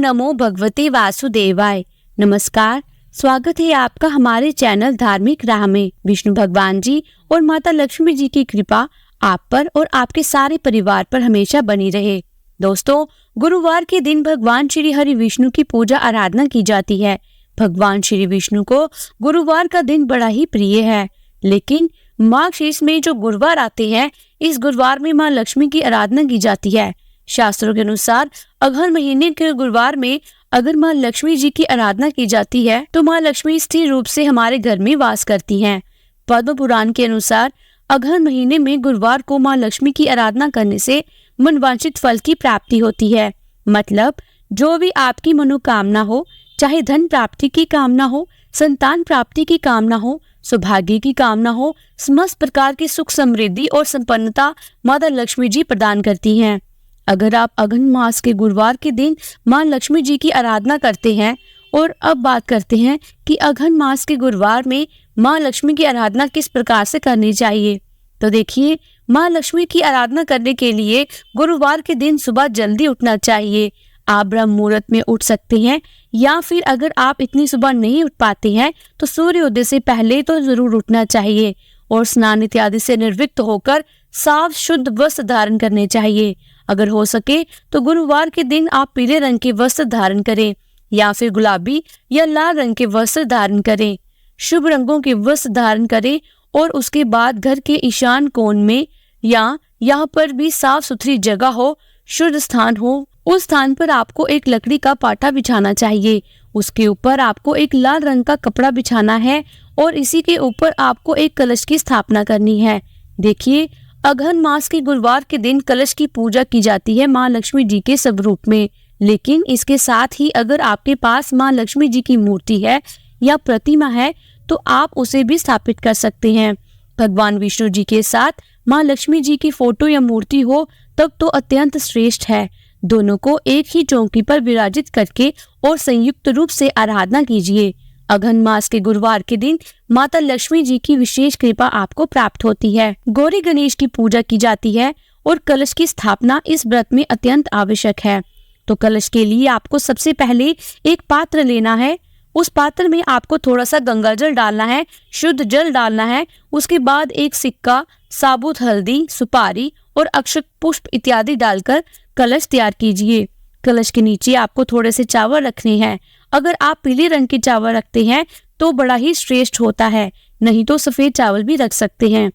नमो भगवते वासुदेवाय। नमस्कार, स्वागत है आपका हमारे चैनल धार्मिक राह में। विष्णु भगवान जी और माता लक्ष्मी जी की कृपा आप पर और आपके सारे परिवार पर हमेशा बनी रहे। दोस्तों, गुरुवार के दिन भगवान श्री हरि विष्णु की पूजा आराधना की जाती है। भगवान श्री विष्णु को गुरुवार का दिन बड़ा ही प्रिय है, लेकिन माघ शीर्ष में जो गुरुवार आते हैं, इस गुरुवार में माँ लक्ष्मी की आराधना की जाती है। शास्त्रों के अनुसार अगहन महीने के गुरुवार में अगर माँ लक्ष्मी जी की आराधना की जाती है तो माँ लक्ष्मी स्थिर रूप से हमारे घर में वास करती हैं। पद्म पुराण के अनुसार अगहन महीने में गुरुवार को माँ लक्ष्मी की आराधना करने से मनवांछित फल की प्राप्ति होती है। मतलब जो भी आपकी मनोकामना हो, चाहे धन प्राप्ति की कामना हो, संतान प्राप्ति की कामना हो, सौभाग्य की कामना हो, समस्त प्रकार की सुख समृद्धि और संपन्नता माता लक्ष्मी जी प्रदान करती हैं। अगर आप अगहन मास के गुरुवार के दिन माँ लक्ष्मी जी की आराधना करते हैं, और अब बात करते हैं कि अगहन मास के गुरुवार में माँ लक्ष्मी की आराधना किस प्रकार से करनी चाहिए। तो देखिए, माँ लक्ष्मी की आराधना करने के लिए गुरुवार के दिन सुबह जल्दी उठना चाहिए। आप ब्रह्म मुहूर्त में उठ सकते हैं, या फिर अगर आप इतनी सुबह नहीं उठ पाते हैं तो सूर्योदय से पहले तो जरूर उठना चाहिए और स्नान इत्यादि से निर्विघ्न होकर साफ शुद्ध वस्त्र धारण करने चाहिए। अगर हो सके तो गुरुवार के दिन आप पीले रंग के वस्त्र धारण करें या फिर गुलाबी या लाल रंग के वस्त्र धारण करें। शुभ रंगों के वस्त्र धारण करें और उसके बाद घर के ईशान कोण में या यहाँ पर भी साफ सुथरी जगह हो, शुद्ध स्थान हो, उस स्थान पर आपको एक लकड़ी का पाटा बिछाना चाहिए। उसके ऊपर आपको एक लाल रंग का कपड़ा बिछाना है और इसी के ऊपर आपको एक कलश की स्थापना करनी है। देखिए, अगहन मास के गुरुवार के दिन कलश की पूजा की जाती है माँ लक्ष्मी जी के स्वरूप में, लेकिन इसके साथ ही अगर आपके पास माँ लक्ष्मी जी की मूर्ति है या प्रतिमा है तो आप उसे भी स्थापित कर सकते हैं। भगवान विष्णु जी के साथ माँ लक्ष्मी जी की फोटो या मूर्ति हो तब तो अत्यंत श्रेष्ठ है। दोनों को एक ही चौकी पर विराजित करके और संयुक्त रूप से आराधना कीजिए। अगहन मास के गुरुवार के दिन माता लक्ष्मी जी की विशेष कृपा आपको प्राप्त होती है। गौरी गणेश की पूजा की जाती है और कलश की स्थापना इस व्रत में अत्यंत आवश्यक है। तो कलश के लिए आपको सबसे पहले एक पात्र लेना है। उस पात्र में आपको थोड़ा सा गंगा जल डालना है, शुद्ध जल डालना है। उसके बाद एक सिक्का, साबुत हल्दी, सुपारी और अक्षत पुष्प इत्यादि डालकर कलश तैयार कीजिए। कलश के नीचे आपको थोड़े से चावल रखने हैं। अगर आप पीले रंग के चावल रखते हैं तो बड़ा ही श्रेष्ठ होता है, नहीं तो सफेद चावल भी रख सकते हैं।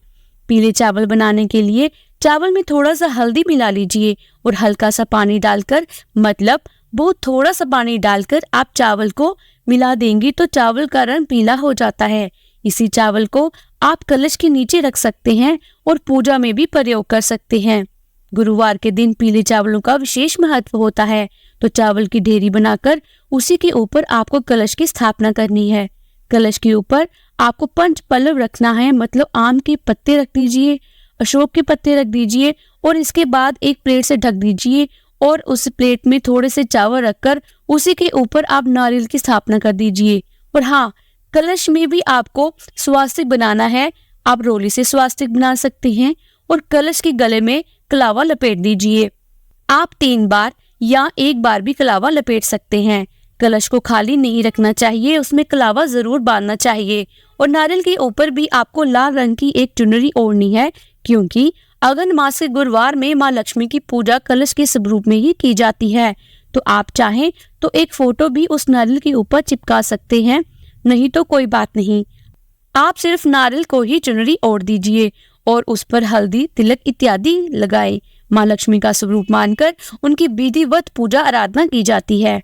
पीले चावल बनाने के लिए चावल में थोड़ा सा हल्दी मिला लीजिए और हल्का सा पानी डालकर, मतलब बहुत थोड़ा सा पानी डालकर आप चावल को मिला देंगी तो चावल का रंग पीला हो जाता है। इसी चावल को आप कलश के नीचे रख सकते हैं और पूजा में भी प्रयोग कर सकते हैं। गुरुवार के दिन पीले चावलों का विशेष महत्व होता है, तो चावल की ढेरी बनाकर उसी के ऊपर आपको कलश की स्थापना करनी है। कलश के ऊपर आपको पंच पल्लव रखना है, मतलब आम के पत्ते रख दीजिए, अशोक के पत्ते रख दीजिए और इसके बाद एक प्लेट से ढक दीजिए और उस प्लेट में थोड़े से चावल रखकर उसी के ऊपर आप नारियल की स्थापना कर दीजिए। और हाँ, कलश में भी आपको स्वास्तिक बनाना है। आप रोली से स्वास्तिक बना सकते हैं और कलश के गले में कलावा लपेट दीजिए। आप 3 बार या 1 बार भी कलावा लपेट सकते हैं। कलश को खाली नहीं रखना चाहिए, उसमें कलावा जरूर बांधना चाहिए। और नारियल के ऊपर भी आपको लाल रंग की एक चुनरी ओढ़नी है, क्योंकि अगहन मास के गुरुवार में माँ लक्ष्मी की पूजा कलश के स्वरूप में ही की जाती है। तो आप चाहें तो एक फोटो भी उस नारियल के ऊपर चिपका सकते हैं, नहीं तो कोई बात नहीं। आप सिर्फ नारियल को ही चुनरी ओढ़ दीजिए और उस पर हल्दी, तिलक इत्यादि लगाए। माँ लक्ष्मी का स्वरूप मानकर उनकी विधिवत पूजा आराधना की जाती है।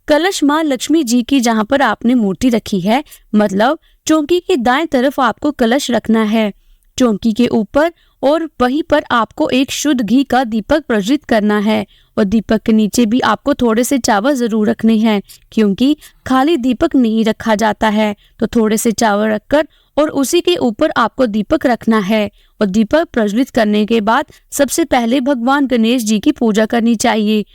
कलश माँ लक्ष्मी जी की जहाँ पर आपने मूर्ति रखी है, मतलब चौकी के दाएं तरफ आपको कलश रखना है। चौकी के ऊपर और वहीं पर आपको एक शुद्ध घी का दीपक प्रज्वलित करना है और दीपक के नीचे भी आपको थोड़े से चावल जरूर रखने हैं, क्योंकि खाली दीपक नहीं रखा जाता है। तो थोड़े से चावल रखकर और उसी के ऊपर आपको दीपक रखना है और दीपक प्रज्वलित करने के बाद सबसे पहले भगवान गणेश जी की पूजा करनी चाहिए।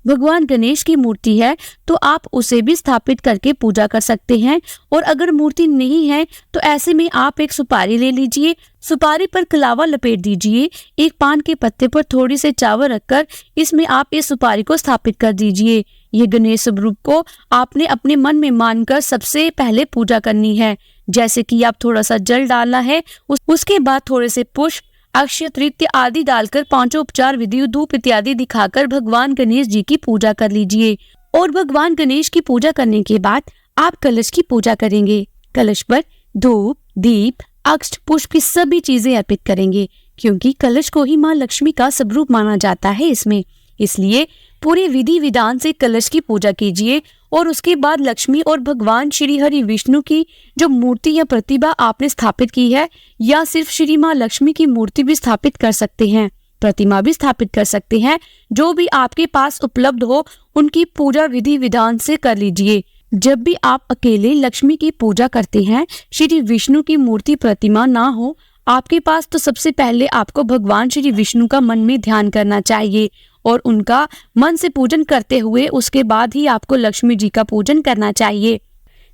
भगवान गणेश की मूर्ति है तो आप उसे भी स्थापित करके पूजा कर सकते हैं। और अगर मूर्ति नहीं है तो ऐसे में आप एक सुपारी ले लीजिए, सुपारी पर कलावा लपेट दीजिए। एक पान के पत्ते पर थोड़ी से चावल रखकर इसमें आप इस सुपारी को स्थापित कर दीजिए। ये गणेश स्वरूप को आपने अपने मन में मानकर सबसे पहले पूजा करनी है। जैसे कि आप थोड़ा सा जल डालना है, उसके बाद थोड़े से पुष्प, अक्षय तृतीय आदि डालकर पांचों उपचार विधि, धूप इत्यादि दिखाकर भगवान गणेश जी की पूजा कर लीजिए। और भगवान गणेश की पूजा करने के बाद आप कलश की पूजा करेंगे। कलश पर धूप, दीप, अक्षत, पुष्प की सभी चीजें अर्पित करेंगे, क्योंकि कलश को ही माँ लक्ष्मी का स्वरूप माना जाता है इसमें। इसलिए पूरे विधि विधान से कलश की पूजा कीजिए और उसके बाद लक्ष्मी और भगवान श्री हरि विष्णु की जो मूर्ति या प्रतिभा आपने स्थापित की है, या सिर्फ श्री माँ लक्ष्मी की मूर्ति भी स्थापित कर सकते हैं, प्रतिमा भी स्थापित कर सकते हैं, जो भी आपके पास उपलब्ध हो उनकी पूजा विधि विधान से कर लीजिए। जब भी आप अकेले लक्ष्मी की पूजा करते हैं, श्री विष्णु की मूर्ति प्रतिमा ना हो आपके पास, तो सबसे पहले आपको भगवान श्री विष्णु का मन में ध्यान करना चाहिए और उनका मन से पूजन करते हुए उसके बाद ही आपको लक्ष्मी जी का पूजन करना चाहिए।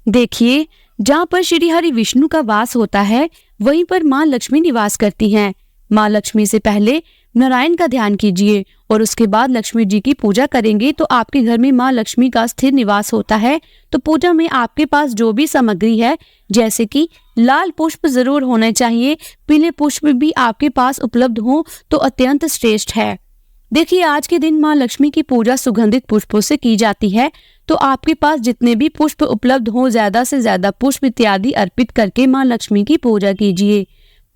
देखिए, जहाँ पर श्री हरि विष्णु का वास होता है वहीं पर माँ लक्ष्मी निवास करती हैं। माँ लक्ष्मी से पहले नारायण का ध्यान कीजिए और उसके बाद लक्ष्मी जी की पूजा करेंगे तो आपके घर में माँ लक्ष्मी का स्थिर निवास होता है। तो पूजा में आपके पास जो भी सामग्री है, जैसे कि लाल पुष्प जरूर होने चाहिए, पीले पुष्प भी आपके पास उपलब्ध हो तो अत्यंत श्रेष्ठ है। देखिए, आज के दिन माँ लक्ष्मी की पूजा सुगंधित पुष्पों से की जाती है, तो आपके पास जितने भी पुष्प उपलब्ध हो ज्यादा से ज्यादा पुष्प इत्यादि अर्पित करके माँ लक्ष्मी की पूजा कीजिए।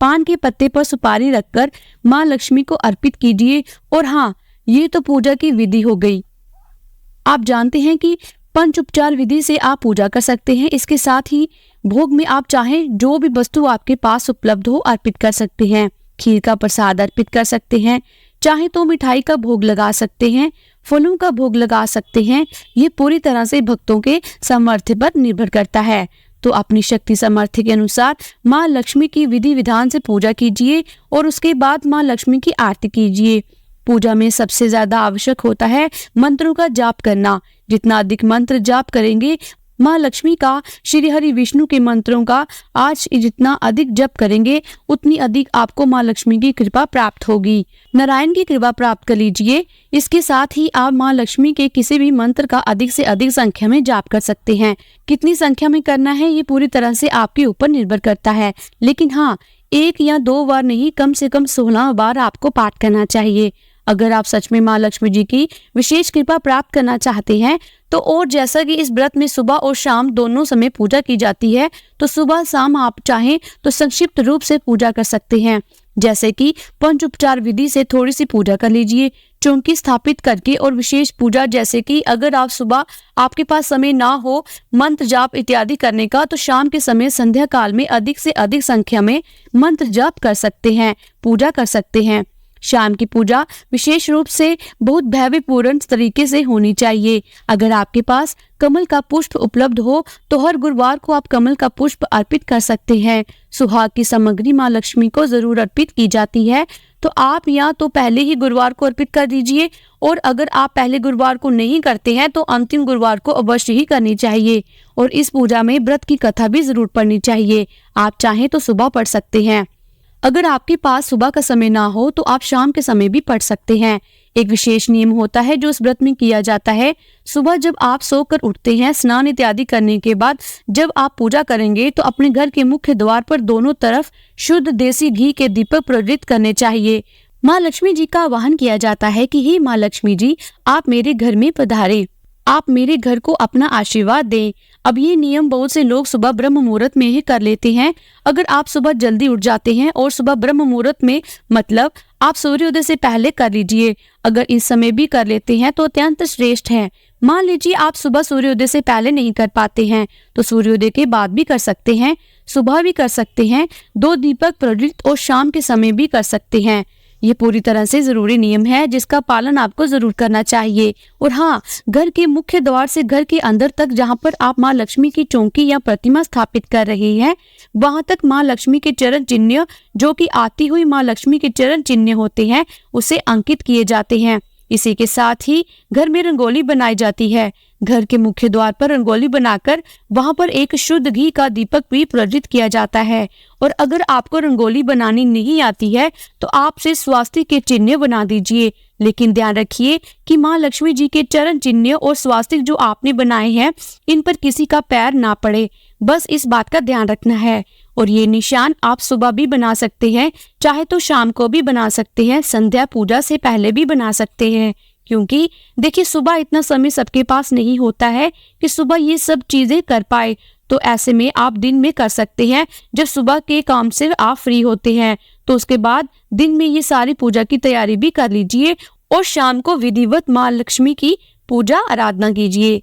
पान के पत्ते पर सुपारी रखकर माँ लक्ष्मी को अर्पित कीजिए। और हाँ, ये तो पूजा की विधि हो गई। आप जानते हैं कि पंच उपचार विधि से आप पूजा कर सकते हैं। इसके साथ ही भोग में आप चाहें जो भी वस्तु आपके पास उपलब्ध हो अर्पित कर सकते हैं। खीर का प्रसाद अर्पित कर सकते हैं, चाहे तो मिठाई का भोग लगा सकते हैं, फलों का भोग लगा सकते हैं। ये पूरी तरह से भक्तों के सामर्थ्य पर निर्भर करता है। तो अपनी शक्ति सामर्थ्य के अनुसार माँ लक्ष्मी की विधि विधान से पूजा कीजिए और उसके बाद माँ लक्ष्मी की आरती कीजिए। पूजा में सबसे ज्यादा आवश्यक होता है मंत्रों का जाप करना। जितना अधिक मंत्र जाप करेंगे माँ लक्ष्मी का, श्री हरि विष्णु के मंत्रों का आज जितना अधिक जप करेंगे उतनी अधिक आपको माँ लक्ष्मी की कृपा प्राप्त होगी। नारायण की कृपा प्राप्त कर लीजिए। इसके साथ ही आप माँ लक्ष्मी के किसी भी मंत्र का अधिक से अधिक संख्या में जाप कर सकते हैं। कितनी संख्या में करना है ये पूरी तरह से आपके ऊपर निर्भर करता है, लेकिन हाँ, 1 या 2 बार नहीं, कम से कम 16 बार आपको पाठ करना चाहिए। अगर आप सच में माँ लक्ष्मी जी की विशेष कृपा प्राप्त करना चाहते हैं तो, और जैसा कि इस व्रत में सुबह और शाम दोनों समय पूजा की जाती है, तो सुबह शाम आप चाहें तो संक्षिप्त रूप से पूजा कर सकते हैं। जैसे कि पंच उपचार विधि से थोड़ी सी पूजा कर लीजिए, चौकी स्थापित करके, और विशेष पूजा जैसे कि अगर आप सुबह आपके पास समय ना हो मंत्र जाप इत्यादि करने का, तो शाम के समय संध्या काल में अधिक से अधिक संख्या में मंत्र जाप कर सकते हैं, पूजा कर सकते हैं। शाम की पूजा विशेष रूप से बहुत भव्यपूर्ण तरीके से होनी चाहिए। अगर आपके पास कमल का पुष्प उपलब्ध हो तो हर गुरुवार को आप कमल का पुष्प अर्पित कर सकते हैं। सुहाग की सामग्री माँ लक्ष्मी को जरूर अर्पित की जाती है, तो आप या तो पहले ही गुरुवार को अर्पित कर दीजिए, और अगर आप पहले गुरुवार को नहीं करते हैं तो अंतिम गुरुवार को अवश्य ही करनी चाहिए। और इस पूजा में व्रत की कथा भी जरूर पढ़नी चाहिए। आप चाहें तो सुबह पढ़ सकते हैं। अगर आपके पास सुबह का समय ना हो तो आप शाम के समय भी पढ़ सकते हैं। एक विशेष नियम होता है जो इस व्रत में किया जाता है। सुबह जब आप सोकर उठते हैं, स्नान इत्यादि करने के बाद जब आप पूजा करेंगे तो अपने घर के मुख्य द्वार पर दोनों तरफ शुद्ध देसी घी के दीपक प्रज्वलित करने चाहिए। माँ लक्ष्मी जी का आवाहन किया जाता है कि हे माँ लक्ष्मी जी, आप मेरे घर में पधारें, आप मेरे घर को अपना आशीर्वाद दें। अब ये नियम बहुत से लोग सुबह ब्रह्म मुहूर्त में ही कर लेते हैं। अगर आप सुबह जल्दी उठ जाते हैं, और सुबह ब्रह्म मुहूर्त में मतलब आप सूर्योदय से पहले कर लीजिए, अगर इस समय भी कर लेते हैं तो अत्यंत श्रेष्ठ है। मान लीजिए आप सुबह सूर्योदय से पहले नहीं कर पाते हैं तो सूर्योदय के बाद भी कर सकते हैं, सुबह भी कर सकते हैं, 2 दीपक प्रज्वलित और शाम के समय भी कर सकते हैं। ये पूरी तरह से जरूरी नियम है जिसका पालन आपको जरूर करना चाहिए। और हाँ, घर के मुख्य द्वार से घर के अंदर तक जहाँ पर आप माँ लक्ष्मी की चौकी या प्रतिमा स्थापित कर रहे हैं, वहां तक माँ लक्ष्मी के चरण चिन्ह, जो कि आती हुई माँ लक्ष्मी के चरण चिन्ह होते हैं, उसे अंकित किए जाते हैं। इसी के साथ ही घर में रंगोली बनाई जाती है। घर के मुख्य द्वार पर रंगोली बनाकर वहां पर एक शुद्ध घी का दीपक भी प्रज्वलित किया जाता है। और अगर आपको रंगोली बनानी नहीं आती है तो आप सिर्फ स्वास्तिक के चिन्ह बना दीजिए, लेकिन ध्यान रखिए कि माँ लक्ष्मी जी के चरण चिन्ह और स्वास्तिक जो आपने बनाए हैं इन पर किसी का पैर ना पड़े, बस इस बात का ध्यान रखना है। और ये निशान आप सुबह भी बना सकते हैं, चाहे तो शाम को भी बना सकते हैं, संध्या पूजा से पहले भी बना सकते हैं, क्योंकि देखिए सुबह इतना समय सबके पास नहीं होता है कि सुबह ये सब चीजें कर पाए। तो ऐसे में आप दिन में कर सकते हैं, जब सुबह के काम से आप फ्री होते हैं तो उसके बाद दिन में ये सारी पूजा की तैयारी भी कर लीजिए और शाम को विधिवत माँ लक्ष्मी की पूजा आराधना कीजिए।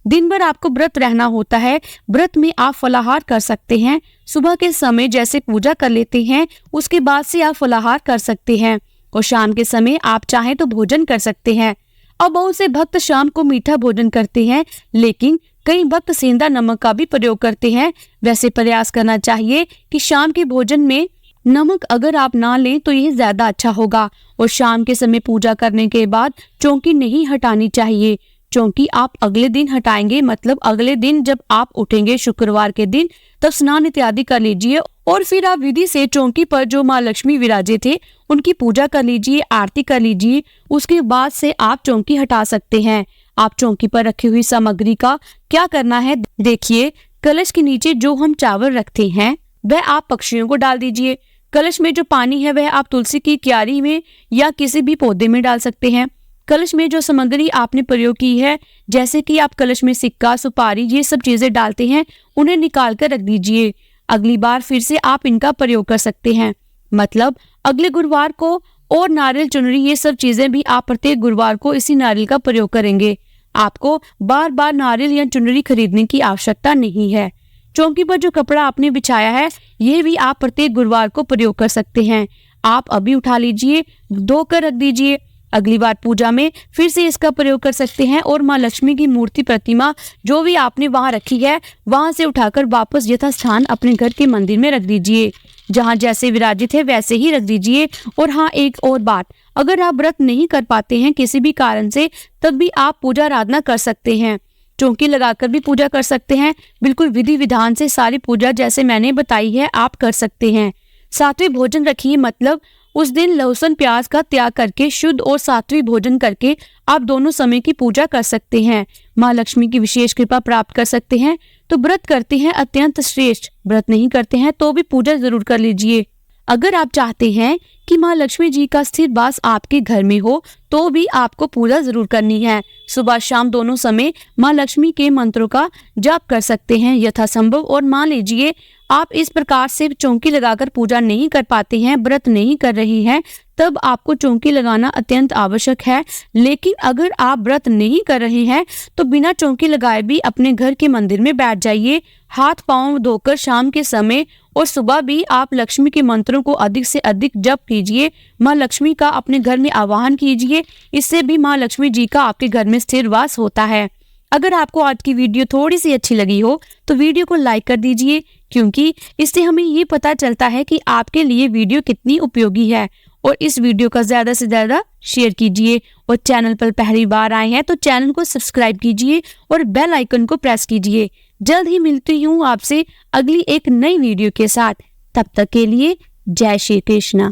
दिन भर आपको व्रत रहना होता है। व्रत में आप फलाहार कर सकते हैं। सुबह के समय जैसे पूजा कर लेते हैं उसके बाद से आप फलाहार कर सकते हैं और शाम के समय आप चाहें तो भोजन कर सकते हैं। अब बहुत से भक्त शाम को मीठा भोजन करते हैं, लेकिन कई भक्त सेंधा नमक का भी प्रयोग करते हैं। वैसे प्रयास करना चाहिए कि शाम के भोजन में नमक अगर आप ना लें तो यह ज्यादा अच्छा होगा। और शाम के समय पूजा करने के बाद चौकी नहीं हटानी चाहिए। चौकी आप अगले दिन हटाएंगे, मतलब अगले दिन जब आप उठेंगे शुक्रवार के दिन, तब स्नान इत्यादि कर लीजिए और फिर आप विधि से चौकी पर जो माँ लक्ष्मी विराजे थे उनकी पूजा कर लीजिए, आरती कर लीजिए। उसके बाद से आप चौकी हटा सकते हैं। आप चौकी पर रखी हुई सामग्री का क्या करना है, देखिए कलश के नीचे जो हम चावल रखते हैं वह आप पक्षियों को डाल दीजिए। कलश में जो पानी है वह आप तुलसी की क्यारी में या किसी भी पौधे में डाल सकते हैं। कलश में जो सामग्री आपने प्रयोग की है, जैसे कि आप कलश में सिक्का, सुपारी, ये सब चीजें डालते हैं, उन्हें निकाल कर रख दीजिए। अगली बार फिर से आप इनका प्रयोग कर सकते हैं, मतलब अगले गुरुवार को। और नारियल, चुनरी, ये सब चीजें भी आप प्रत्येक गुरुवार को इसी नारियल का प्रयोग करेंगे। आपको बार बार नारियल या चुनरी खरीदने की आवश्यकता नहीं है। चौकी पर जो कपड़ा आपने बिछाया है ये भी आप प्रत्येक गुरुवार को प्रयोग कर सकते हैं। आप अभी उठा लीजिए, धोकर रख दीजिए। अगली बार पूजा में फिर से इसका प्रयोग कर सकते हैं। और माँ लक्ष्मी की मूर्ति, प्रतिमा जो भी आपने वहां रखी है वहां से उठाकर वापस यथास्थान अपने घर के मंदिर में रख दीजिए। जहां जैसे विराजित है वैसे ही रख दीजिए। और हाँ, एक और बात, अगर आप व्रत नहीं कर पाते हैं किसी भी कारण से, तब भी आप पूजा आराधना कर सकते हैं। चौकी लगाकर भी पूजा कर सकते हैं। बिल्कुल विधि विधान से सारी पूजा जैसे मैंने बताई है आप कर सकते हैं। सात्विक भोजन रखिए, मतलब उस दिन लहसुन प्याज का त्याग करके शुद्ध और सात्विक भोजन करके आप दोनों समय की पूजा कर सकते हैं। माँ लक्ष्मी की विशेष कृपा प्राप्त कर सकते हैं। तो व्रत करते हैं अत्यंत श्रेष्ठ, व्रत नहीं करते हैं तो भी पूजा जरूर कर लीजिए। अगर आप चाहते हैं कि माँ लक्ष्मी जी का स्थिर वास आपके घर में हो तो भी आपको पूजा जरूर करनी है। सुबह शाम दोनों समय माँ लक्ष्मी के मंत्रों का जाप कर सकते हैं यथासंभव। और मान लीजिए आप इस प्रकार से चौकी लगाकर पूजा नहीं कर पाते हैं, व्रत नहीं कर रही हैं, तब आपको चौकी लगाना अत्यंत आवश्यक है। लेकिन अगर आप व्रत नहीं कर रहे हैं तो बिना चौकी लगाए भी अपने घर के मंदिर में बैठ जाइए, हाथ पांव धोकर शाम के समय और सुबह भी आप लक्ष्मी के मंत्रों को अधिक से अधिक जप कीजिए। माँ लक्ष्मी का अपने घर में आवाहन कीजिए, इससे भी माँ लक्ष्मी जी का आपके घर में स्थिर वास होता है। अगर आपको आज की वीडियो थोड़ी सी अच्छी लगी हो तो वीडियो को लाइक कर दीजिए, क्योंकि इससे हमें ये पता चलता है कि आपके लिए वीडियो कितनी उपयोगी है। और इस वीडियो का ज्यादा से ज्यादा शेयर कीजिए। और चैनल पर पहली बार आए हैं तो चैनल को सब्सक्राइब कीजिए और बेल आइकन को प्रेस कीजिए। जल्द ही मिलती हूँ आपसे अगली एक नई वीडियो के साथ। तब तक के लिए जय श्री कृष्ण।